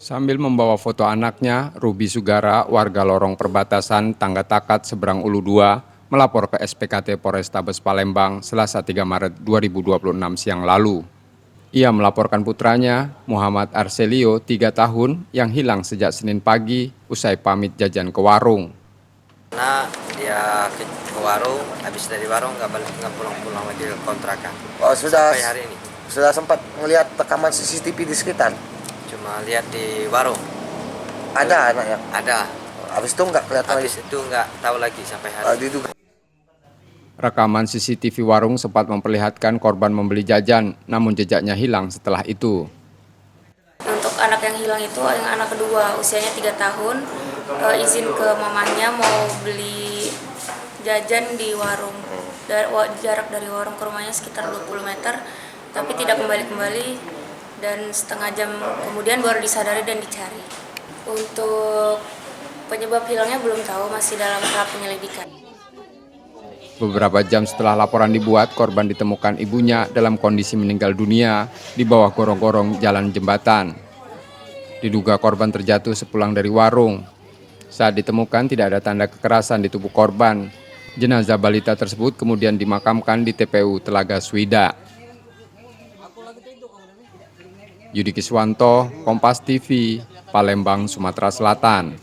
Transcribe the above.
Sambil membawa foto anaknya, Ruby Sugara, warga lorong perbatasan Tangga Takat Seberang Ulu 2, melapor ke SPKT Polrestabes Palembang Selasa 3 Maret 2026 siang lalu. Ia melaporkan putranya, Muhammad Arselio, 3 tahun, yang hilang sejak Senin pagi usai pamit jajan ke warung. Nah, dia ke warung, habis dari warung nggak pulang-pulang lagi ke kontrakan. Oh, sudah sampai hari ini. Sudah sempat melihat rekaman CCTV di sekitar? Cuma lihat di warung. Ada anak yang? Ada. Habis itu nggak kelihatan lagi? Habis itu nggak tahu lagi sampai hari ini. Diduga. Rekaman CCTV warung sempat memperlihatkan korban membeli jajan, namun jejaknya hilang setelah itu. Untuk anak yang hilang itu yang anak kedua, usianya 3 tahun, izin ke mamanya mau beli jajan di warung. Jarak dari warung ke rumahnya sekitar 20 meter, tapi tidak kembali-kembali, dan setengah jam kemudian baru disadari dan dicari. Untuk penyebab hilangnya belum tahu, masih dalam tahap penyelidikan. Beberapa jam setelah laporan dibuat, korban ditemukan ibunya dalam kondisi meninggal dunia di bawah gorong-gorong jalan jembatan. Diduga korban terjatuh sepulang dari warung. Saat ditemukan tidak ada tanda kekerasan di tubuh korban. Jenazah balita tersebut kemudian dimakamkan di TPU Telaga Swida. Yudi Kiswanto, Kompas TV, Palembang, Sumatera Selatan.